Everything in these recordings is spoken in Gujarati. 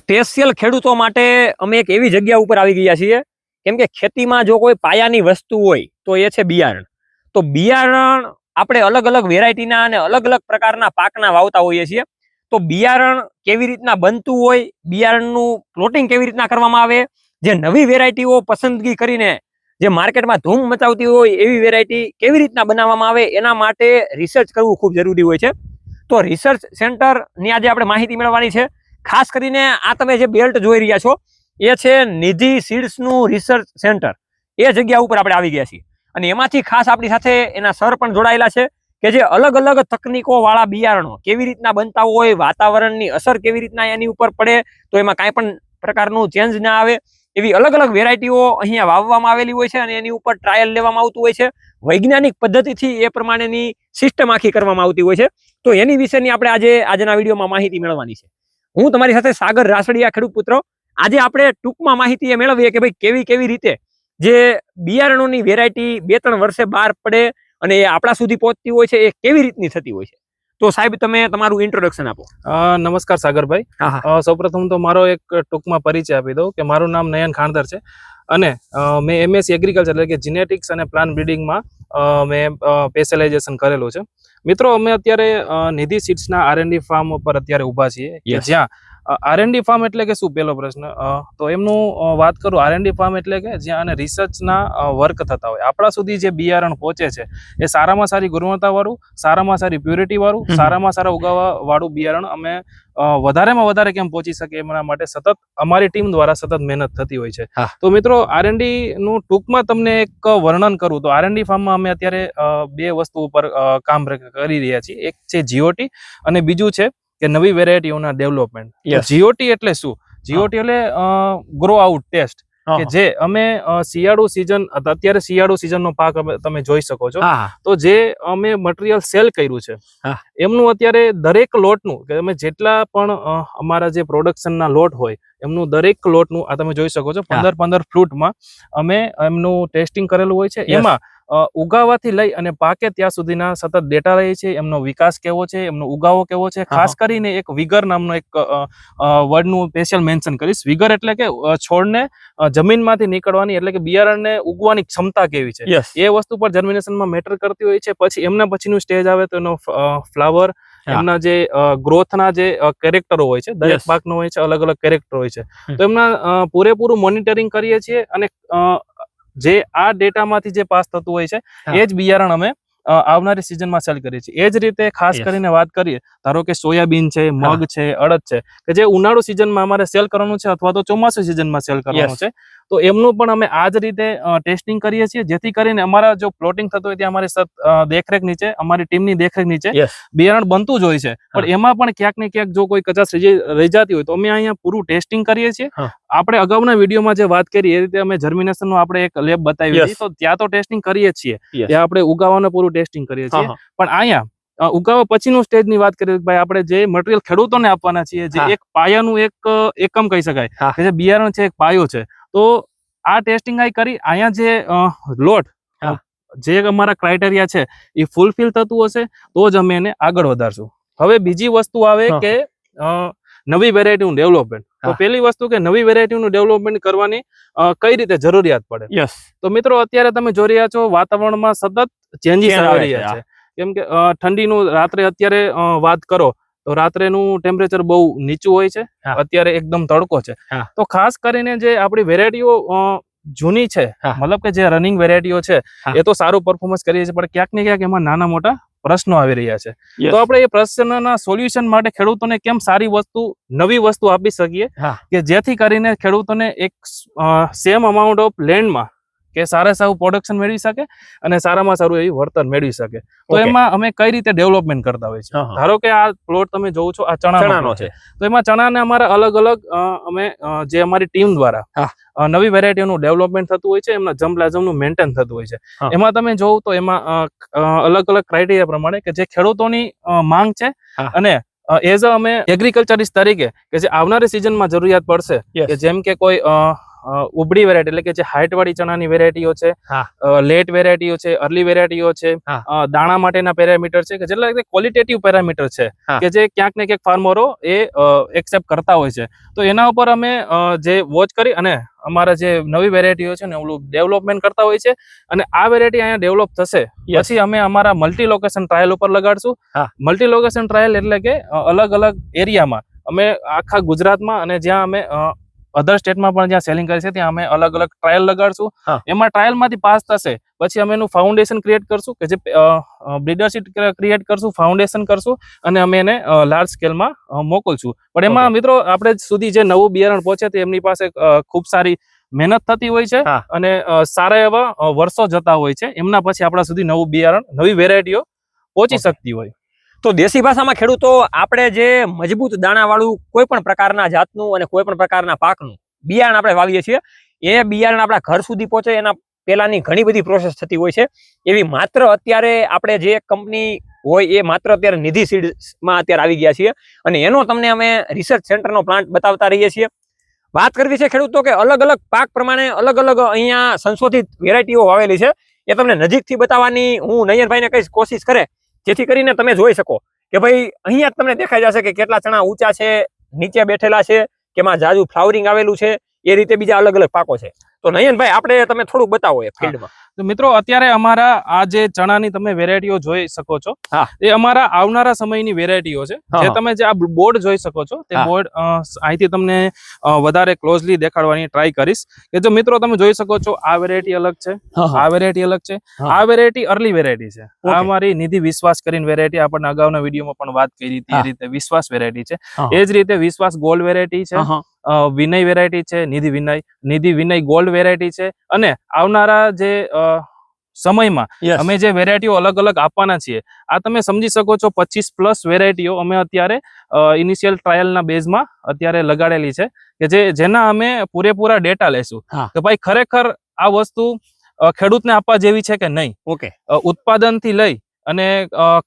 સ્પેશિયલ ખેડૂતો માટે અમે એક એવી જગ્યા ઉપર આવી ગયા છીએ, કેમ કે ખેતીમાં જો કોઈ પાયાની વસ્તુ હોય તો એ છે બિયારણ. તો બિયારણ આપણે અલગ અલગ વેરાયટીના અને અલગ અલગ પ્રકારના પાકના વાવતા હોઈએ છીએ. તો બિયારણ કેવી રીતના બનતું હોય, બિયારણનું પ્લોટિંગ કેવી રીતના કરવામાં આવે, જે નવી વેરાયટીઓ પસંદગી કરીને જે માર્કેટમાં ધૂમ મચાવતી હોય એવી વેરાયટી કેવી રીતના બનાવવામાં આવે, એના માટે રિસર્ચ કરવું ખૂબ જરૂરી હોય છે. તો રિસર્ચ સેન્ટરની આજે આપણે માહિતી મેળવવાની છે. ખાસ કરીને આ તમે જે બેલ્ટ જોઈ રહ્યા છો એ છે નિધિ સીડ્સનું રિસર્ચ સેન્ટર. એ જગ્યા ઉપર આપણે આવી ગયા છીએ અને એમાંથી ખાસ આપણી સાથે એના સર પણ જોડાયેલા છે કે જે અલગ અલગ તકનીકો વાળા બિયારણો કેવી રીતના બનતા હોય, વાતાવરણની અસર કેવી રીતના એની ઉપર પડે તો એમાં કાંઈ પણ પ્રકારનું ચેન્જ ના આવે, એવી અલગ અલગ વેરાયટીઓ અહીંયા વાવવામાં આવેલી હોય છે અને એની ઉપર ટ્રાયલ લેવામાં આવતું હોય છે. વૈજ્ઞાનિક પદ્ધતિથી એ પ્રમાણેની સિસ્ટમ આખી કરવામાં આવતી હોય છે. તો એની વિશેની આપણે આજના વિડીયોમાં માહિતી મેળવવાની છે. હું તમારી સાથે સાગર રાસડિયા, ખેડૂત પુત્ર. આજે આપણે ટૂંકમાં માહિતી એ મેળવીએ કે ભાઈ કેવી રીતે જે બિયારણોની વેરાયટી 2-3 વર્ષે બહાર પડે અને એ આપણા સુધી પહોંચતી હોય છે, એ કેવી રીતની થતી હોય છે. તો સાહેબ, તમે તમારું ઇન્ટ્રોડક્શન આપો. નમસ્કાર સાગરભાઈ. સૌપ્રથમ તો મારો એક ટૂંકમાં પરિચય આપી દઉં કે મારું નામ નયન ખાણદર છે અને મેં એમએસસી એગ્રીકલ્ચર એટલે કે જીનેટિક્સ અને પ્લાન્ટ બ્રીડિંગમાં મેં સ્પેશિયલાઇઝેશન કરેલું છે. મિત્રો, અમે અત્યારે નિધિ સીડ્સના R&D ફાર્મ ઉપર અત્યારે ઊભા છીએ કે જ્યાં R&D ફાર્મ એટલે કે શું, પહેલો પ્રશ્ન તો એમનું વાત કરું. R&D ફાર્મ એટલે કે જ્યાં અને રિસર્ચના વર્ક થતા હોય, આપણા સુધી જે બિયારણ પહોંચે છે એ સારામાં સારી ગુણવત્તાવાળું, સારામાં સારી પ્યોરિટીવાળું, સારામાં સારા ઉગાવવાવાળું બિયારણ અમે વધારેમાં વધારે કેમ પહોંચી શકે એના માટે સતત અમારી ટીમ દ્વારા સતત મહેનત થતી હોય છે. તો મિત્રો, R&D નું ટૂંકમાં તમને એક વર્ણન કરું તો R&D ફાર્મમાં અમે અત્યારે 2 વસ્તુ ઉપર કામ કરી રહ્યા છીએ. એક છે GOT અને બીજું છે કે નવી વેરાયટીઓના ડેવલપમેન્ટ. GOT એટલે શું? GOT એટલે ગ્રો આઉટ ટેસ્ટ, કે જે અમે શિયાળુ સિઝન, અત્યારે શિયાળુ સિઝનનો પાક તમે જોઈ શકો છો. તો જે અમે મટીરિયલ સેલ કર્યું છે એમનું અત્યારે દરેક લોટનું, કે અમે જેટલા પણ અમારા જે પ્રોડક્શનના લોટ હોય એમનું દરેક લોટનું આ તમે જોઈ શકો છો 15 ફ્રૂટમાં અમે એમનું ટેસ્ટિંગ કરેલું હોય છે. એમાં ઉગાવાથી લઈ અને પાકે ત્યાં સુધીના સતત ડેટા રહે છે. એમનો વિકાસ કેવો છે, એમનો ઉગાવો કેવો છે. ખાસ કરીને એક વિગર નામનો એક વર્ડનું સ્પેશિયલ મેન્શન કરીશ. વિગર એટલે કે છોડને જમીનમાંથી નીકળવાની, એટલે કે બિયારણને ઉગવાની ક્ષમતા કેવી છે, એ વસ્તુ પર જર્મિનેશનમાં મેટર કરતી હોય છે. પછી એમના પછીનું સ્ટેજ આવે તો એનો ફ્લાવર, એમના જે ગ્રોથના જે કેરેક્ટરો હોય છે, દરેક પાકનો હોય છે અલગ અલગ કેરેક્ટર હોય છે. તો એમના પૂરેપૂરું મોનિટરિંગ કરીએ છીએ અને જે આ ડેટામાંથી જે પાસ થતું હોય છે એ જ બિયારણ અમે આવનારી સિઝનમાં સેલ કરીએ છીએ. એ જ રીતે ખાસ કરીને વાત કરીએ, ધારો કે સોયાબીન છે, મગ છે, અડદ છે, કે જે ઉનાળુ સિઝનમાં અમારે સેલ કરવાનું છે અથવા તો ચોમાસુ સિઝનમાં સેલ કરવાનું છે, તો એમનું પણ અમે આ જ રીતે ટેસ્ટિંગ કરીએ છીએ, જેથી કરીને અમારા જો પ્લોટિંગ થતું હોય ત્યાં અમારી દેખરેખ નીચે, અમારી ટીમની દેખરેખ નીચે બિયારણ બનતું જ હોય છે. પણ એમાં પણ ક્યાંક ને ક્યાંક જો કોઈ કચાશ રહી જતી હોય તો અમે અહીંયા પૂરું ટેસ્ટિંગ કરીએ છીએ. આપણે અગાઉના વિડીયોમાં જે વાત કરી એ રીતે અમે જર્મિનેશનનું આપણે એક લેબ બતાવી હતી, તો ત્યાં તો ટેસ્ટિંગ કરીએ જ છીએ, ત્યાં આપણે ઉગાવાનું પૂરું ટેસ્ટિંગ કરીએ છીએ. પણ અહીંયા ઉગાવા પછીનું સ્ટેજની વાત કરીએ, ભાઈ આપણે જે મટીરિયલ ખેડૂતોને આપવાના છીએ, જે એક પાયાનું એક એકમ કહી શકાય કે જે બિયારણ છે, એક પાયો છે. તો આ ટેસ્ટિંગ કરી અહીંયા જે લોટ, જે અમારા ક્રાઇટેરિયા છે એ ફૂલફિલ થતું હશે તો જ અમે એને આગળ વધારશું. હવે બીજી વસ્તુ આવે કે નવી વેરાયટીનું ડેવલપમેન્ટ. તો પહેલી વસ્તુ કે નવી વેરાયટીનું ડેવલપમેન્ટ કરવાની કઈ રીતે જરૂરિયાત પડે. તો મિત્રો, અત્યારે તમે જોઈ રહ્યા છો વાતાવરણમાં સતત ચેન્જીસ આવી રહ્યા છે. કેમ કે ઠંડીનું રાત્રે અત્યારે વાત કરો તો રાત્રેનું ટેમ્પરેચર બહુ નીચું હોય છે, અત્યારે એકદમ તડકો છે. તો ખાસ કરીને જે આપણી વેરાયટીઓ જૂની છે, મતલબ કે જે રનિંગ વેરાયટીઓ છે એ તો સારું પરફોર્મન્સ કરીએ છીએ, પણ ક્યાંક ને ક્યાંક એમાં નાના મોટા પ્રશ્નો આવી રહ્યા છે. તો આપણે એ પ્રશ્નના સોલ્યુશન માટે ખેડૂતોને કેમ સારી વસ્તુ, નવી વસ્તુ આપી શકીએ કે જેથી કરીને ખેડૂતોને એક સેમ અમાઉન્ટ ઓફ લેન્ડમાં કે સારા સારું પ્રોડક્શન મેળવી શકે અને સારામાં સારું એવી વળતર મેળવી શકે. તો એમાં અમે કઈ રીતે ડેવલપમેન્ટ કરતા હોય છે. ધારો કે આ પ્લોટ તમે જોવો છો, આ ચણાનો છે. તો એમાં ચણાને અમારા અલગ અલગ અમે જે અમારી ટીમ દ્વારા નવી વેરાયટીનું ડેવલપમેન્ટ થતું હોય છે, એમના જમ્પલાઝમનું મેન્ટેન થતું હોય છે. એમાં તમે જોવો તો એમાં અલગ અલગ ક્રાઇટેરિયા પ્રમાણે કે જે ખેડૂતોની માંગ છે અને એઝ અમે એગ્રીકલ્ચરિસ્ટ તરીકે કે જે આવનારી સિઝનમાં જરૂરિયાત પડશે, કે જેમ કે કોઈ ઉબડી વેરાયટી એટલે કે જે હાઇટ વાળી ચણાની વેરાયટીઓ છે, હા. લેટ વેરાયટીઓ છે, અર્લી વેરાયટીઓ છે, હા. દાણા માટેના પેરામીટર છે કે જેટલા ક્વોલિટેટિવ પેરામીટર છે હા. કે જે ક્યાંક ને ક્યાંક ફાર્મરો એ એક્સેપ્ટ કરતા હોય છે. તો એના ઉપર અમે જે વોચ કરી અને અમારા જે નવી વેરાયટીઓ છે ને ઓલું ડેવલપમેન્ટ કરતા હોય છે. અને આ વેરાયટી અહીંયા ડેવલપ થશે પછી અમે અમારા મલ્ટી લોકેશન ટ્રાયલ ઉપર લગાડશું. મલ્ટી લોકેશન ટ્રાયલ એટલે કે અલગ અલગ એરિયામાં અમે આખા ગુજરાતમાં અને જ્યાં અમે અધર સ્ટેટમાં પણ જ્યાં સેલિંગ કરી છે ત્યાં અમે અલગ અલગ ટ્રાયલ લગાડશું. એમાં ટ્રાયલમાંથી પાસ થશે પછી અમે એનું ફાઉન્ડેશન ક્રિએટ કરશું કે જે બ્રીડરશીપ ક્રિએટ કરશું, ફાઉન્ડેશન કરશું અને અમે એને લાર્જ સ્કેલમાં મોકલશું. પણ એમાં મિત્રો આપણે સુધી જે નવું બિયારણ પહોંચે તે એમની પાસે ખૂબ સારી મહેનત થતી હોય છે અને સારા એવા વર્ષો જતા હોય છે. એમના પછી આપણા સુધી નવું બિયારણ, નવી વેરાયટીઓ પહોંચી શકતી હોય. તો દેશી ભાષામાં ખેડૂતો આપણે જે મજબૂત દાણાવાળું કોઈ પણ પ્રકારના જાતનું અને કોઈ પણ પ્રકારના પાકનું બિયારણ આપણે વાવીએ છીએ એ બિયારણ આપણા ઘર સુધી પહોંચે એના પહેલાની ઘણી બધી પ્રોસેસ થતી હોય છે. એવી માત્ર અત્યારે આપણે જે કંપની હોય એ માત્ર અત્યારે નિધિ સીડ્સમાં અત્યારે આવી ગયા છીએ અને એનો તમને અમે રિસર્ચ સેન્ટરનો પ્લાન્ટ બતાવતા રહીએ છીએ. વાત કરવી છે ખેડૂતો કે અલગ અલગ પાક પ્રમાણે અલગ અલગ અહીંયા સંશોધિત વેરાયટીઓ વાવેલી છે. એ તમને નજીકથી બતાવવાની હું નયનભાઈને કહીશ કોશિશ કરે જેથી કરીને તમે જોઈ શકો કે ભાઈ અહીંયા જ તમને દેખાઈ જશે કે કેટલા ચણા ઊંચા છે, નીચે બેઠેલા છે, કે એમાં જાજુ ફ્લાવરિંગ આવેલું છે, એ રીતે બીજા અલગ અલગ પાકો છે. તો નયનભાઈ આપણે તમે થોડુંક બતાવો એ ફિલ્ડમાં. તો મિત્રો અત્યારે અમારા આ જે ચણાની તમે વેરાયટીઓ જોઈ શકો છો એ અમારા આવનારા સમયની વેરાયટીઓ છે. જે તમે જે આ બોર્ડ જોઈ શકો છો તે બોર્ડ અહીંથી તમને વધારે ક્લોઝલી દેખાડવાની ટ્રાય કરીશ કે જો મિત્રો તમે જોઈ શકો છો આ વેરાયટી અલગ છે, આ વેરાયટી અલગ છે, આ વેરાયટી અર્લી વેરાયટી છે. આ અમારી નિધિ વિશ્વાસ કરીને વેરાયટી આપણને અગાઉના વિડીયોમાં પણ વાત કરી હતી એ રીતે વિશ્વાસ વેરાયટી છે. એ જ રીતે વિશ્વાસ ગોલ્ડ વેરાયટી છે, વિનય વેરાયટી છે, નિધિ વિનય ગોલ્ડ વેરાયટી છે. અને આવનારા જે સમયમાં અમે જે વેરાયટીઓ અલગ અલગ આપવાના છીએ આ તમે સમજી શકો છો 25+ વેરાયટીઓ અમે અત્યારે ઇનિશિયલ ટ્રાયલના બેઝમાં અત્યારે લગાડેલી છે કે જેના અમે પૂરેપૂરા ડેટા લેશું કે ભાઈ ખરેખર આ વસ્તુ ખેડૂતને આપવા જેવી છે કે નહીં. ઉત્પાદનથી લઈ અને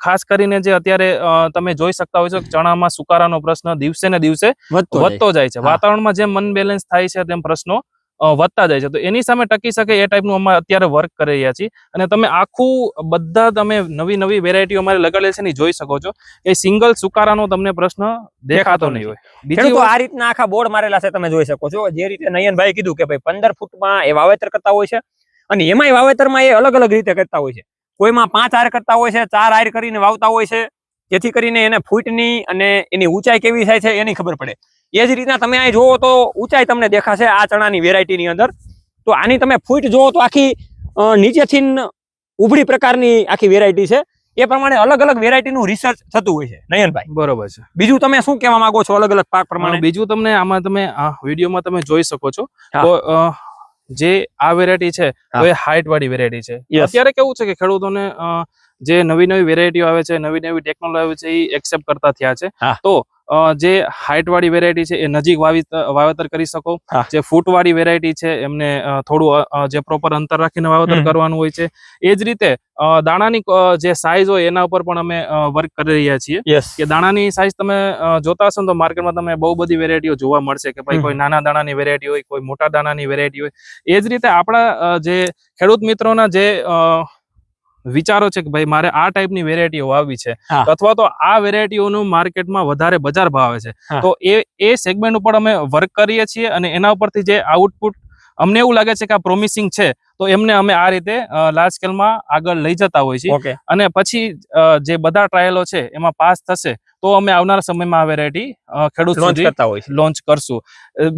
ખાસ કરીને જે અત્યારે તમે જોઈ શકતા હોય છો ચણામાં સુકારાનો પ્રશ્ન દિવસે ને દિવસે વધતો જાય છે. વાતાવરણમાં જેમ અનબેલેન્સ થાય છે તેમ પ્રશ્નો વધતા જાય છે. તો એની સામે ટકી શકે એ ટાઈપનું અમે અત્યારે વર્ક કરી રહ્યા છીએ. અને તમે આખું બધા તમે નવી નવી વેરાયટીઓ અમારે લગાડેલી છે ને જોઈ શકો છો એ સિંગલ સુકારાનો તમને પ્રશ્ન દેખાતો નહીં હોય. બીજું તો આ રીતના આખા બોર્ડ મારેલા છે તમે જોઈ શકો છો. જે રીતે નયનભાઈ કીધું કે ભાઈ 15 ફૂટમાં એ વાવેતર કરતા હોય છે અને એમાંય વાવેતરમાં એ અલગ અલગ રીતે કરતા હોય છે. કોઈમાં 5 આર કરતા હોય છે, 4 આર કરીને વાવતા હોય છે જેથી કરીને એને ફૂટની અને એની ઊંચાઈ કેવી થાય છે એની ખબર પડે. એ જ રીતના તમે અહીં જોવો તો ઊંચાઈ તમને દેખાશે આ ચણાની વેરાયટીની અંદર. તો આની તમે ફૂટ જોવો તો આખી નીચેથી ઉભળી પ્રકારની આખી વેરાયટી છે. એ પ્રમાણે અલગ અલગ વેરાયટીનું રિસર્ચ થતું હોય છે નયનભાઈ. બરોબર છે. બીજું તમે શું કહેવા માંગો છો અલગ અલગ પાક પ્રમાણે? બીજું તમને આમાં તમે આ વિડીયોમાં તમે જોઈ શકો છો તો જે આ વેરાયટી છે તો એ હાઇટ વાળી વેરાયટી છે. અત્યારે કેવું છે કે ખેડૂતોને જે નવી નવી વેરાયટીઓ આવે છે, નવી નવી ટેકનોલોજી આવે છે એ એક્સેપ્ટ કરતા થયા છે. તો જે હાઇટ વાળી વેરાયટી છે એ નજીક વાવેતર કરી શકો. જે ફૂટ વાળી વેરાયટી છે એમને થોડું જે પ્રોપર અંતર રાખીને વાવેતર કરવાનું હોય છે. એ જ રીતે દાણાની જે સાઈઝ હોય એના ઉપર પણ અમે વર્ક કરી રહ્યા છીએ કે દાણાની સાઈઝ તમે જોતા હશો ને તો માર્કેટમાં તમે બહુ બધી વેરાયટીઓ જોવા મળશે કે ભાઈ કોઈ નાના દાણાની વેરાયટી હોય, કોઈ મોટા દાણાની વેરાયટી હોય. એ જ રીતે આપણા જે ખેડૂત મિત્રોના જે વિચારો છે કે ભાઈ મારે આ ટાઈપની વેરાયટીઓ વાવવી છે અથવા તો આ વેરાયટીઓનું માર્કેટમાં વધારે બજાર ભાવ આવે છે તો એ સેગમેન્ટ ઉપર અમે વર્ક કરીએ છીએ અને એના ઉપરથી જે આઉટપુટ અમને એવું લાગે છે કે આ પ્રોમિસિંગ છે તો એમને અમે આ રીતે લાર્જ સ્કેલમાં આગળ લઈ જતા હોય છીએ. અને પછી જે બધા ટ્રાયલો છે એમાં પાસ થશે તો અમે આવનારા સમયમાં આ વેરાયટી ખેડૂત સુધી લોન્ચ કરશું.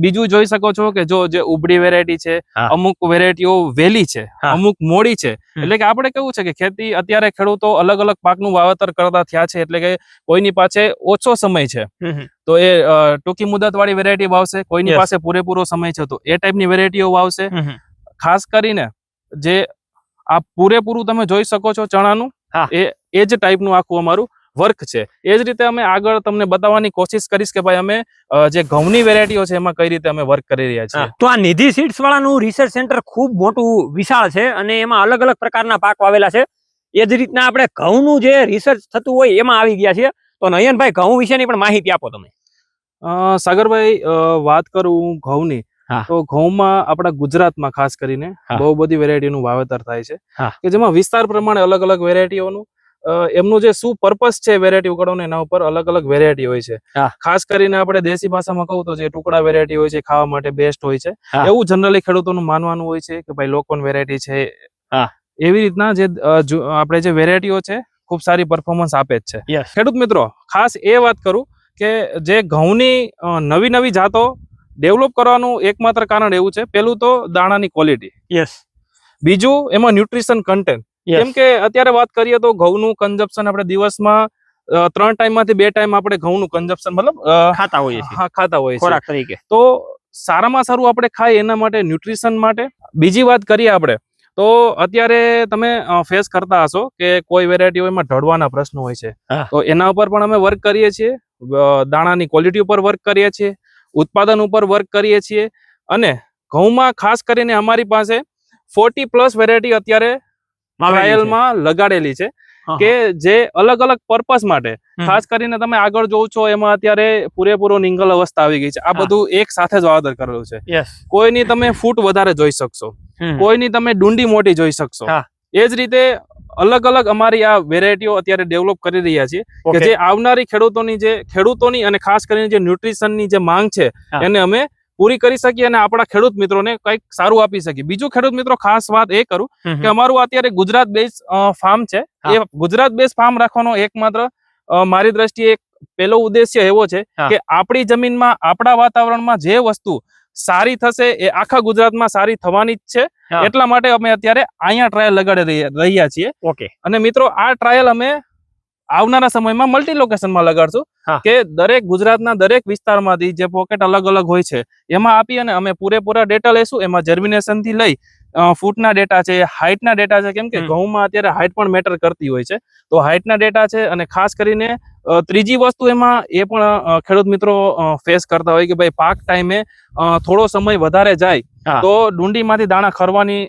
બીજું જોઈ શકો છો કે જો જે ઉબડી વેરાયટી છે અમુક વેરાયટીઓ વહેલી છે, અમુક મોડી છે. એટલે કે આપણે કેવું છે કે ખેતી અત્યારે ખેડૂતો અલગ અલગ પાકનું વાવેતર કરતા થયા છે એટલે કે કોઈની પાસે ઓછો સમય છે તો એ ટૂંકી મુદત વાળી વેરાયટી વાવશે, કોઈની પાસે પૂરેપૂરો સમય છે તો એ ટાઈપની વેરાયટીઓ વાવશે. ખાસ કરીને જે આ પૂરેપૂરું તમે જોઈ શકો છો ચણાનું એ જ ટાઈપનું આખું અમારું વર્ક છે. એ જ રીતે અમે આગળ તમને બતાવવાની કોશિશ કરીશ કે ભાઈ અમે જે ઘઉંની વેરાયટીઓ છે એમાં કઈ રીતે અમે વર્ક કરી રહ્યા છીએ. તો આ નિધિ સીડ્સ વાળાનું રિસર્ચ સેન્ટર ખૂબ મોટું વિશાળ છે અને એમાં અલગ અલગ પ્રકારના પાક વાવેલા છે. એ જ રીતના આપણે ઘઉંનું જે રિસર્ચ થતું હોય એમાં આવી ગયા છે. તો નયનભાઈ ઘઉં વિશેની પણ માહિતી આપો તમે. સાગરભાઈ વાત કરું ઘઉંની હા. તો ઘઉંમાં આપણા ગુજરાતમાં ખાસ કરીને હા. બહુ બધી વેરાયટીનું વાવેતર થાય છે હા. કે જેમાં વિસ્તાર પ્રમાણે અલગ અલગ વેરાયટીઓનું એમનું જે શું પર્પસ છે વેરાયટી ઉગાડવાનું એના ઉપર અલગ અલગ વેરાયટી હોય છે. હા. ખાસ કરીને આપણે દેશી ભાષામાં કહું તો જે ટુકડા વેરાયટી હોય છે ખાવા માટે બેસ્ટ હોય છે. હા. એવું જનરલી ખેડૂતોનું માનવાનું હોય છે કે ભાઈ લોકવન વેરાયટી છે. હા. એવી રીતના જે આપણે જે વેરાયટીઓ છે ખૂબ સારી પરફોર્મન્સ આપે જ છે. યસ ખેડૂત મિત્રો ખાસ એ વાત કરું કે જે ઘઉંની નવી નવી જાતો ડેવલપ કરવાનું એકમાત્ર કારણ એવું છે, પેલું તો દાણાની ક્વોલિટી, યસ બીજું એમાં ન્યુટ્રિશન કન્ટેન્ટ. કેમ કે અત્યારે વાત કરીએ તો ઘઉંનું કન્ઝપ્શન આપણે દિવસમાં 3 ટાઈમમાંથી 2 ટાઈમ આપણે ઘઉંનું કન્ઝપ્શન મતલબ ખાતા હોઈએ છીએ ખાતા હોઈએ છીએ ખોરાક તરીકે. તો સારામાં સારું આપણે ખાય એના માટે ન્યુટ્રિશન માટે. બીજી વાત કરીએ આપણે તો અત્યારે તમે ફેસ કરતા હશો કે કોઈ વેરાયટી એમાં ઢળવાના પ્રશ્નો હોય છે. હા. તો એના ઉપર પણ અમે વર્ક કરીએ છીએ, દાણાની ક્વોલિટી ઉપર વર્ક કરીએ છીએ, ઉત્પાદન ઉપર વર્ક કરીએ છીએ, અને ઘઉંમાં ખાસ કરીને અમારી પાસે 40+ વેરાયટી અત્યારે ટ્રાયલમાં લગાડેલી છે કે જે અલગ અલગ પર્પસ માટે. ખાસ કરીને તમે આગળ જોવ છો એમાં અત્યારે પૂરેપૂરો નિંગલ અવસ્થા આવી ગઈ છે. આ બધું એક સાથે જ વાવેતર કરેલું છે. યસ કોઈની તમે ફૂટ વધારે જોઈ શકશો, કોઈની તમે ડુંડી મોટી જોઈ શકશો. હા. એ જ રીતે અલગ અલગ અમારી આ વેરાયટીઓ અત્યારે ડેવલપ કરી રહ્યા છીએ કે જે આવનારી ખેડૂતોની અને ખાસ કરીને જે ન્યુટ્રિશનની જે માંગ છે એને અમે પૂરી કરી શકીએ અને આપણા ખેડૂત મિત્રોને કંઈક સારું આપી શકીએ. બીજું ખેડૂત મિત્રો ખાસ વાત એ કરું કે અમારું અત્યારે ગુજરાત બેઝ ફાર્મ છે. એ ગુજરાત બેઝ ફાર્મ રાખવાનો એકમાત્ર મારી દ્રષ્ટિએ એક પહેલો ઉદ્દેશ્ય એવો છે કે આપણી જમીનમાં આપણા વાતાવરણમાં જે વસ્તુ સારી થશે એ આખા ગુજરાતમાં સારી થવાની જ છે. એટલા માટે અમે અત્યારે અહીંયા ટ્રાયલ લગાડી રહ્યા છીએ. અને મિત્રો આ ટ્રાયલ અમે આવનારા સમયમાં મલ્ટી લોકેશનમાં લગાડશું કે દરેક ગુજરાતના દરેક વિસ્તારમાંથી જે પોકેટ અલગ અલગ હોય છે એમાં આપી અને અમે પૂરેપૂરા ડેટા લઈશું. એમાં જર્મિનેશન થી લઈ ફૂટના ડેટા છે, હાઇટના ડેટા છે, કેમ કે ઘઉંમાં અત્યારે હાઇટ પણ મેટર કરતી હોય છે. તો હાઇટના ડેટા છે, અને ખાસ કરીને ત્રીજી વસ્તુ એમાં એ પણ ખેડૂત મિત્રો ફેસ કરતા હોય કે ભાઈ પાક ટાઈમે થોડો સમય વધારે જાય તો ડુંડીમાંથી દાણા ખરવાની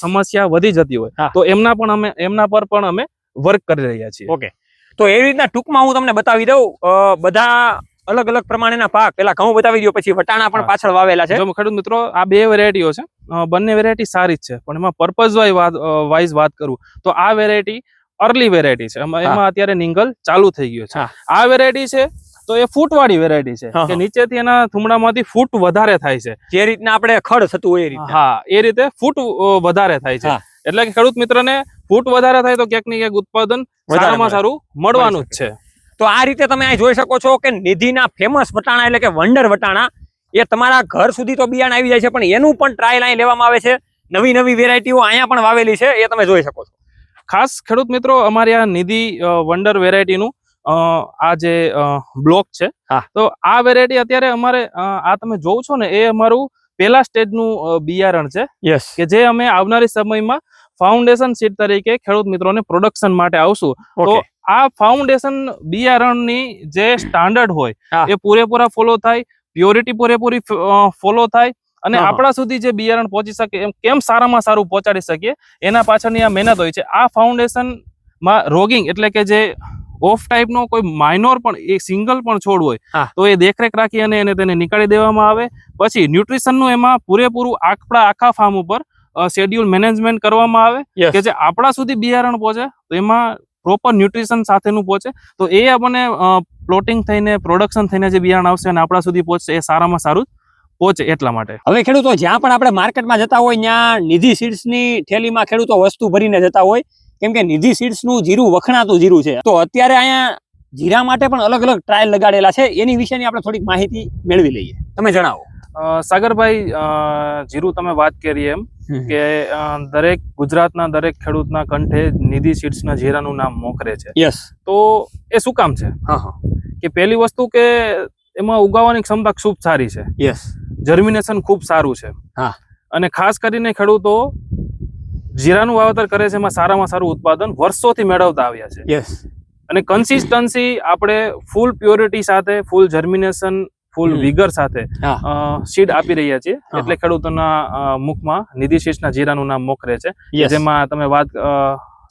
સમસ્યા વધી જતી હોય, તો એમના પર પણ અમે વર્ક કરી રહ્યા છીએ. તો એવી રીતના ટૂંકમાં હું તમને બતાવી દઉં બધા અલગ અલગ પ્રમાણેના પાક. પેલા ઘઉં બતાવી દો, પછી વટાણા પણ પાછળ વાવેલા છે. જો ખેડૂત મિત્રો આ બે વેરાયટીઓ છે, બંને વેરાયટી સારી જ છે, પણ એમાં પર્પઝ વાઇઝ વાત કરું તો આ વેરાયટી અર્લી વેરાયટી છે. એમાં અત્યારે નિંગલ ચાલુ થઈ ગયો છે. આ વેરાયટી છે તો એ ફૂટવાળી વેરાયટી છે કે નીચેથી એના થુમડામાંથી ફૂટ વધારે થાય છે. જે રીતના આપણે ખડ થતું હોય એ રીતે. હા, એ રીતે ફૂટ વધારે થાય છે. એટલે કે ખેડૂત મિત્રને ફૂટ વધારે થાય તો ક્યાંક ને ક્યાંક ઉત્પાદન સારામાં સારું મળવાનું જ છે. તો આ રીતે તમે અહીં જોઈ શકો છો કે નિધિના ફેમસ વટાણા એટલે કે વંડર વટાણા એ તમારા ઘર સુધી તો બિયારણ આવી જાય છે, પણ એનું પણ ટ્રાયલ અહીં લેવામાં આવે છે. નવી નવી વેરાયટીઓ અહીંયા પણ વાવેલી છે, એ તમે જોઈ શકો છો. ખાસ ખેડૂત મિત્રો અમારી આ નિધિ વંડર વેરાયટીનું આ જે બ્લોક છે, તો આ વેરાયટી અત્યારે અમારે આ તમે જોવ છો ને એ અમારું પહેલા સ્ટેજનું બિયારણ છે કે જે અમે આવનારી સમયમાં ફાઉન્ડેશન સીડ તરીકે ખેડૂત મિત્રોને પ્રોડક્શન માટે આવશું. તો આ ફાઉન્ડેશન બિયારણની જે સ્ટાન્ડર્ડ હોય એ પૂરેપૂરા ફોલો થાય, પ્યોરિટી પૂરેપૂરી ફોલો થાય, અને આપણા સુધી જે બિયારણ પહોંચી શકે એમ કેમ સારામાં સારું પહોંચાડી શકીએ એના પાછળની આ મહેનત હોય છે. આ ફાઉન્ડેશનમાં રોગિંગ એટલે કે જે ઓફ ટાઈપનો કોઈ માઇનોર પણ એ સિંગલ પણ છોડ હોય તો એ દેખરેખ રાખી અને તેને નીકાળી દેવામાં આવે. પછી ન્યુટ્રિશનનું એમાં પૂરેપૂરું આખા ફાર્મ ઉપર શેડ્યુલ મેનેજમેન્ટ કરવામાં આવે કે જે આપણા સુધી બિયારણ પહોંચે તો એમાં પ્રોપર ન્યુટ્રિશન સાથેનું પહોંચે. તો એ આપણને પ્લોટિંગ થઈને પ્રોડક્શન થઈને જે બિયારણ આવશે અને આપણા સુધી પહોંચશે એ સારામાં સારું પહોંચે એટલા માટે. હવે ખેડૂતો જ્યાં પણ આપણે માર્કેટમાં જતા હોય ત્યાં નિધિ સીડ્સની થેલીમાં ખેડૂતો વસ્તુ ભરીને જતા હોય, કેમ કે નિધિ સીડ્સનું જીરું વખણાતું જીરું છે. તો અત્યારે અહીંયા જીરા માટે પણ અલગ અલગ ટ્રાયલ લગાડેલા છે, એની વિશેની આપણે થોડીક માહિતી મેળવી લઈએ. તમે જણાવો. સાગરભાઈ, જીરું તમે વાત કરી એમ કે દરેક ગુજરાતના દરેક ખેડૂતના કંઠે નિધિ સીડ્સના જીરાનું નામ મોખરે છે. તો એ શું કામ છે કે પહેલી વસ્તુ કે એમાં ઉગાવવાની ક્ષમતા ખૂબ સારી છે, જર્મિનેશન ખૂબ સારું છે, અને ખાસ કરીને ખેડૂતો જીરાનું વાવેતર કરે છે એમાં સારામાં સારું ઉત્પાદન વર્ષોથી મેળવતા આવ્યા છે. અને કન્સિસ્ટન્સી આપણે ફૂલ પ્યોરિટી સાથે, ફૂલ જર્મિનેશન, ફૂલ વિગર સાથે સીડ આપી રહ્યા છીએ. એટલે ખેડૂતોના મુખમાં નિધિ સીડ્સના જીરાનું નામ મોખરે છે, જેમાં તમે વાત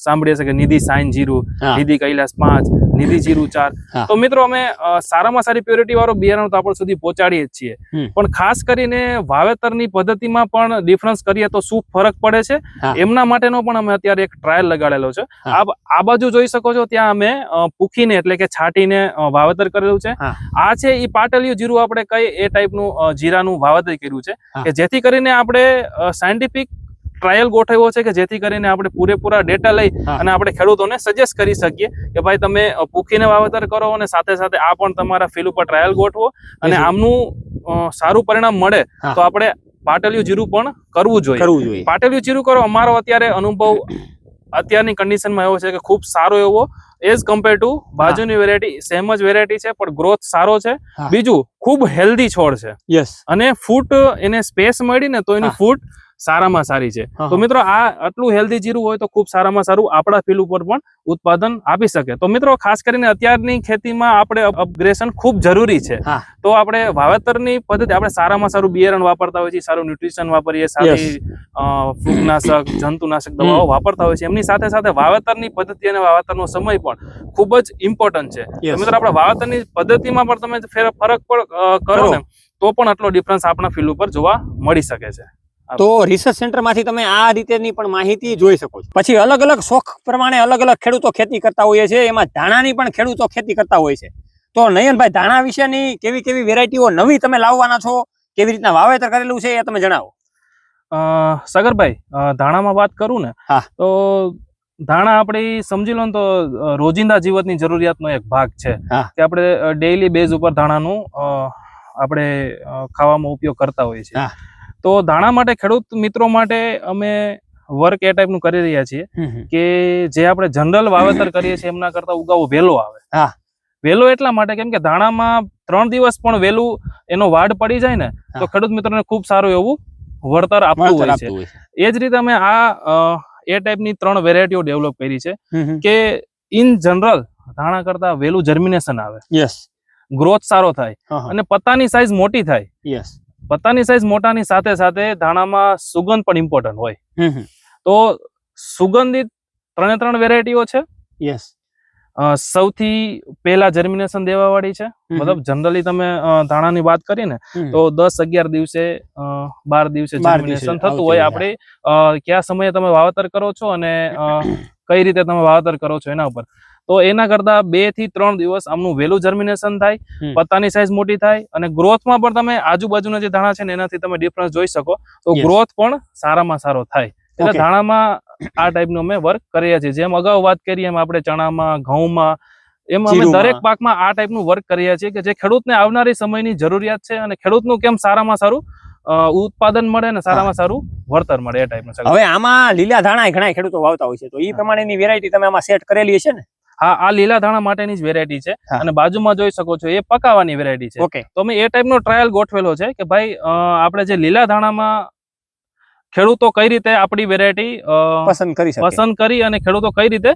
સાંભળીએ છે કે નિધિ સાઈન જીરું, હા. નિધિ કૈલાસ 5, નિધિ જીરું 4. હા. તો મિત્રો અમે સારામાં સારી પ્યોરિટી વાળું બિયારણ તો આપણા સુધી પહોંચાડીએ જ છીએ, પણ ખાસ કરીને વાવેતરની પદ્ધતિમાં પણ ડિફરન્સ કરીએ તો શું ફરક પડે છે હા. એમના માટેનો પણ અમે અત્યારે એક ટ્રાયલ લગાડેલો છે. હા. આ બાજુ જોઈ શકો છો, ત્યાં અમે પૂખીને એટલે કે છાંટીને વાવેતર કરેલું છે. હા. આ છે એ પાટલિયું જીરું આપણે કઈ એ ટાઈપનું જીરાનું વાવેતર કર્યું છે હા. કે જેથી કરીને આપણે સાયન્ટિફિક ટ્રાયલ ગોઠવ્યો છે કે જેથી કરીને આપણે પૂરેપૂરા ડેટા લઈ હા. અને આપણે ખેડૂતોને સજેસ્ટ કરી શકીએ કે ભાઈ તમે પૂખીને વાવેતર કરો અને સાથે સાથે આ પણ તમારા ફીલ્ડ ઉપર ટ્રાયલ ગોઠવો અને આમનું સારું પરિણામ મળે હા. તો આપણે પાટલિયું જીરું પણ કરવું જોઈએ. પાટલિયું જીરું કરો, અમારો અત્યારે અનુભવ અત્યારની કન્ડિશનમાં એવો છે કે ખૂબ સારો એવો એઝ કમ્પેર ટુ બાજુની વેરાયટી સેમ જ વેરાયટી છે, પણ ગ્રોથ સારો છે. હા. બીજું ખૂબ હેલ્ધી છોડ છે યસ, અને ફૂટ એને સ્પેસ મળી ને તો એની ફૂટ સારામાં સારી છે. તો મિત્રો આ આટલું હેલ્ધી જીરું હોય તો ખૂબ સારામાં સારું આપણા ફીલ્ડ ઉપર પણ ઉત્પાદન આપી શકે. તો મિત્રો ખાસ કરીને અત્યારની ખેતીમાં આપણે અપગ્રેશન ખૂબ જરૂરી છે. હા. તો આપણે વાવેતરની પદ્ધતિ આપણે સારામાં સારું બિયારણ વાપરતા હોય છે, સારું ન્યુટ્રિશન વાપરીએ, સારી ફૂગનાશક જંતુનાશક દવાઓ વાપરતા હોય છે. એમની સાથે સાથે વાવેતરની પદ્ધતિ અને વાવેતરનો સમય પણ ખૂબ જ ઇમ્પોર્ટન્ટ છે. તો મિત્રો આપણે વાવેતરની પદ્ધતિમાં પણ તમે ફરક કરો ને તો પણ આટલો ડિફરન્સ આપણા ફીલ્ડ ઉપર જોવા મળી શકે છે. તો રિસર્ચ સેન્ટર માંથી તમે આ રીતેની પણ માહિતી જોઈ શકો છો. પછી અલગ અલગ શોખ પ્રમાણે અલગ અલગ ખેડૂતો ખેતી કરતા હોય છે, એમાં ધાણાની પણ ખેડૂતો ખેતી કરતા હોય છે. તો નયનભાઈ, ધાણા વિશેની કેવી કેવી વેરાયટીઓ નવી તમે લાવવાના છો, કેવી રીતના વાવેતર કરેલું છે એ તમે જણાવો. સાગરભાઈ, ધાણામાં વાત કરું ને તો ધાણા આપણે સમજી લો ને તો રોજિંદા જીવનની જરૂરિયાતનો એક ભાગ છે કે આપણે ડેઈલી બેઝ ઉપર ધાણાનું આપણે ખાવામાં ઉપયોગ કરતા હોઈએ છીએ. તો ધાણા માટે ખેડૂત મિત્રો માટે અમે વર્ક એ ટાઈપનું કરી રહ્યા છીએ કે જે આપણે જનરલ વાવેતર કરીએ છીએ એમના કરતા ઉગાવો વહેલો આવે. વહેલો એટલા માટે કેમ કે ધાણામાં 3 દિવસ પણ વહેલું એનો વાડ પડી જાય ને તો ખેડૂત મિત્રોને ખૂબ સારું એવું વળતર આપતું હોય છે. એ જ રીતે અમે એ ટાઈપની 3 વેરાયટીઓ ડેવલપ કરી છે કે ઇન જનરલ ધાણા કરતા વહેલું જર્મિનેશન આવે, ગ્રોથ સારો થાય અને પત્તાની સાઈઝ મોટી થાય. પત્તાની સાઈઝ મોટાની સાથે સાથે ધાણામાં સુગંધ પણ ઇમ્પોર્ટન્ટ હોય. તો સુગંધિત 3 વેરાયટીઓ છે. સૌથી પહેલા જર્મિનેશન દેવા વાળી છે. મતલબ જનરલી તમે ધાણાની વાત કરી ને તો 10-11 દિવસે 12 દિવસે જર્મિનેશન થતું હોય. આપણે કયા સમયે તમે વાવેતર કરો છો અને કઈ રીતે તમે વાવેતર કરો છો એના ઉપર. તો એના કરતા 2 થી 3 દિવસ આમનું વહેલું જર્મિનેશન થાય, પત્તાની સાઈઝ મોટી થાય અને ગ્રોથમાં પણ તમે આજુબાજુના જે ધાણા છે ને એનાથી તમે ડિફરન્સ જોઈ શકો તો ગ્રોથ પણ સારામાં સારો થાય. એટલે ધાણામાં આ ટાઈપનું અમે વર્ક કરીએ છીએ. જેમ અગાઉ વાત કરી એમ આપણે ચણામાં, ઘઉંમાં, એમ અમે દરેક પાકમાં આ ટાઈપનું વર્ક કરીએ છીએ કે જે ખેડૂતને આવનારી સમયની જરૂરિયાત છે અને ખેડૂતનું કેમ સારામાં સારું ઉત્પાદન મળે ને સારામાં સારું વળતર મળે એ ટાઈપનું. હવે આમાં લીલા ધાણા ઘણા ખેડૂતો વાવતા હોય છે, તો એ પ્રમાણેની વેરાયટી તમે આમાં સેટ કરેલી છે ને? હા, આ લીલા ધાણા માટેની જ વેરાયટી છે અને બાજુમાં જોઈ શકો છો એ પકાવાની વેરાયટી છે. તો અમે એ ટાઈપનો ટ્રાયલ ગોઠવેલો છે કે ભાઈ આપણે જે લીલા ધાણામાં ખેડૂતો કઈ રીતે આપણી વેરાયટી પસંદ કરી અને ખેડૂતો કઈ રીતે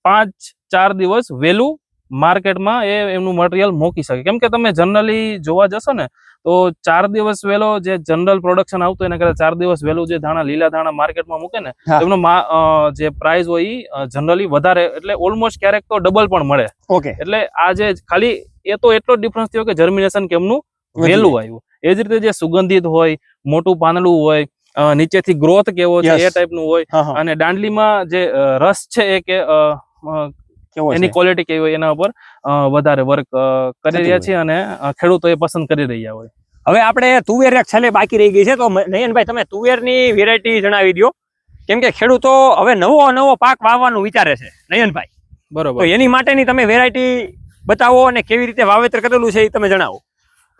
5-4 દિવસ વહેલું માર્કેટમાં એમનું મટીરિયલ મૂકી શકે. કેમ કે તમે જનરલી જોવા જશો ને તો 4 દિવસ વહેલો જે જનરલ પ્રોડક્શન આવતું એના કરતા 4 દિવસ વહેલું જે ધાણા લીલા ધાણા માર્કેટમાં મૂકે ને એમનો જે પ્રાઇસ હોય એ જનરલી વધારે, એટલે ઓલમોસ્ટ ક્યારેક તો ડબલ પણ મળે. એટલે આ જે ખાલી એ તો એટલો ડિફરન્સ થયો કે જર્મિનેશન કેમનું વહેલું આવ્યું. એ જ રીતે જે સુગંધિત હોય, મોટું પાંદડું હોય, નીચેથી ગ્રોથ કેવો છે એ ટાઈપનું હોય અને દાંડલીમાં જે રસ છે એ કે એની ક્વોલિટી કેવી હોય એના ઉપર વધારે વર્ક કરી રહ્યા છીએ અને ખેડૂતો એ પસંદ કરી રહ્યા હોય. હવે આપણે તુવેર એક છેલ્લે બાકી રહી ગઈ છે, તો નયનભાઈ તમે તુવેરની વેરાયટી જણાવી દો. કેમ કે ખેડૂતો હવે નવો પાક વાવવાનું વિચારે છે નયનભાઈ, બરોબર, તો એની માટેની તમે વેરાયટી બતાવો અને કેવી રીતે વાવેતર કરેલું છે એ તમે જણાવો.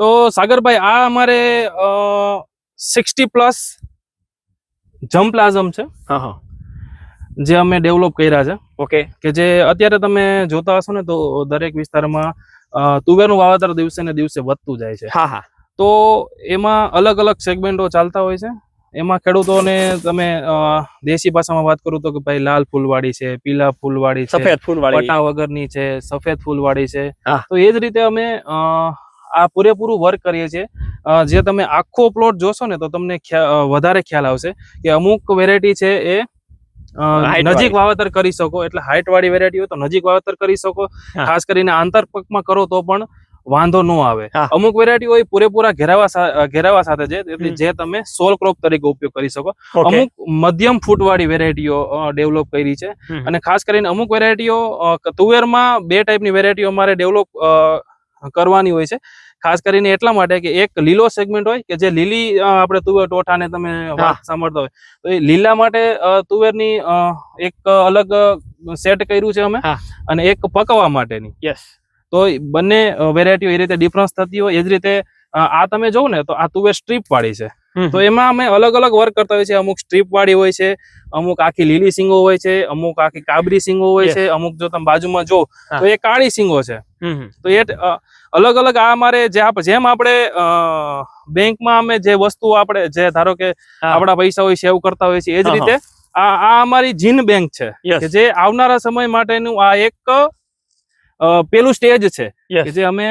તો સાગરભાઈ, આ અમારે 60+ જમ્પલાઝમ છે જે અમે ડેવલપ કર્યા છે. કે જે અત્યારે તમે જોતા હશો ને તો દરેક વિસ્તારમાં તુવેરનું વાવેતર દિવસે ને દિવસે વધતું જાય છે. તો એમાં અલગ અલગ સેગમેન્ટો ચાલતા હોય છે. એમાં ખેડૂતોને તમે દેશી ભાષામાં વાત કરું તો કે ભાઈ લાલ ફૂલવાળી છે, પીલા ફૂલવાળી છે, સફેદ ફૂલવાળી, પટ્ટા વગરની છે, સફેદ ફૂલવાળી છે. તો એ જ રીતે અમે આ પૂરેપૂરું વર્ક કરીએ છીએ. જે તમે આખો પ્લોટ જોશો ને તો તમને વધારે ખ્યાલ આવશે કે અમુક વેરાયટી છે એ Height નજીક વાવેતર કરી શકો, એટલે હાઈટ વાળી વેરાયટી હોય તો નજીક વાવેતર કરી શકો. હા. ખાસ કરીને આંતરપકમાં કરો તો પણ વાંધો ન આવે. હા. અમુક વેરાયટી હોય પૂરેપૂરા ઘેરાવા સાથે છે, એટલે જે તમે સોલ ક્રોપ તરીકે ઉપયોગ કરી શકો. Okay. અમુક મધ્યમ ફૂટ વાળી વેરાયટીઓ ડેવલપ કરી છે. અને ખાસ કરીને અમુક વેરાયટીઓ તુવેરમાં 2 ટાઈપની વેરાયટીઓ અમારે ડેવલપ કરવાની હોય છે. ખાસ કરીને એટલા માટે કે એક લીલો સેગમેન્ટ હોય કે જે લીલી આપણે તુવેર ટોઠાને તમે વાત સાંભળતા હોય, તો એ લીલા માટે તુવેરની એક અલગ સેટ કર્યું છે અમે, હા. અને એક પકવા માટેની. યસ. તો બંને વેરાયટીઓ એ રીતે ડિફરન્સ થતી હોય. એ જ રીતે આ તમે જોવો ને તો આ તુવેર સ્ટ્રીપ વાળી છે, તો એમાં અમે અલગ અલગ વર્ક કરતા હોય છે. અમુક સ્ટ્રીપ વાળી હોય છે, અમુક આખી લીલી સિંગો હોય છે, અમુક આખી કાબરી સિંગો હોય છે, અમુક જો તમે બાજુમાં જો તો એ કાળી સિંગો છે. તો એ અલગ અલગ આ અમારે જેમ આપણે બેંકમાં અમે જે વસ્તુ આપણે જે ધારો કે આપણા પૈસા હોય સેવ કરતા હોય છે, એ જ રીતે આ અમારી જીન બેંક છે કે જે આવનારા સમય માટેનું આ એક પેલું સ્ટેજ છે કે જે અમે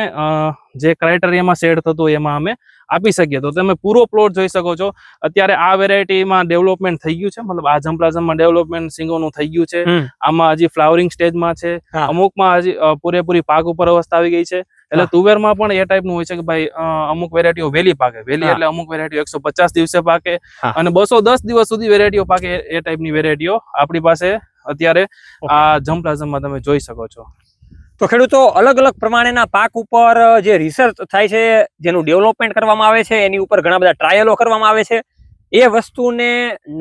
જે ક્રાઇટેરિયામાં સેટ થતું હોય એમાં અમે આપી શકીએ. તો તમે પૂરો પ્લોટ જોઈ શકો છો. અત્યારે આ વેરાયટીમાં ડેવલપમેન્ટ થઈ ગયું છે, મતલબ આ જમપ્લાઝમમાં ડેવલપમેન્ટ સિંગોનું થઈ ગયું છે. આમાં હજી ફ્લાવરિંગ સ્ટેજમાં છે, અમુકમાં હજી પૂરેપૂરી પાક ઉપર અવસ્થા આવી ગઈ છે. એટલે તુવેરમાં પણ એ ટાઈપનું હોય છે કે ભાઈ અમુક વેરાયટીઓ વહેલી પાકે, વહેલી એટલે અમુક વેરાયટીઓ 150 દિવસે પાકે અને 210 દિવસ સુધી વેરાયટીઓ પાકે. એ ટાઈપની વેરાયટીઓ આપણી પાસે અત્યારે આ જમપ્લાઝમમાં તમે જોઈ શકો છો. તો ખેડૂતો અલગ અલગ પ્રમાણેના પાક ઉપર જે રિસર્ચ થાય છે, જેનું ડેવલપમેન્ટ કરવામાં આવે છે, એની ઉપર ઘણા બધા ટ્રાયલો કરવામાં આવે છે. એ વસ્તુને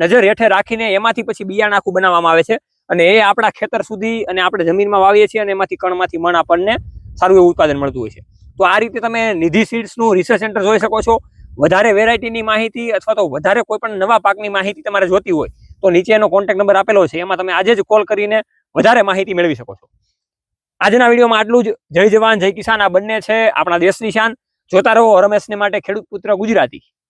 નજર હેઠે રાખીને એમાંથી પછી બિયારણ આખું બનાવવામાં આવે છે, અને એ આપણા ખેતર સુધી અને આપણે જમીનમાં વાવીએ છીએ, અને એમાંથી કણમાંથી મણ આપણને સારું એવું ઉત્પાદન મળતું હોય છે. તો આ રીતે તમે નિધિ સીડ્સનું રિસર્ચ સેન્ટર જોઈ શકો છો. વધારે વેરાયટીની માહિતી અથવા તો વધારે કોઈ પણ નવા પાકની માહિતી તમારે જોતી હોય તો નીચે એનો કોન્ટેક્ટ નંબર આપેલો છે, એમાં તમે આજે જ કોલ કરીને વધારે માહિતી મેળવી શકો છો. આજના વિડીયોમાં આટલું જ. જય જવાન જય કિસાન આ બંને છે આપણા દેશની શાન. જોતા રહો રમેશને માટે ખેડૂત પુત્ર ગુજરાતી.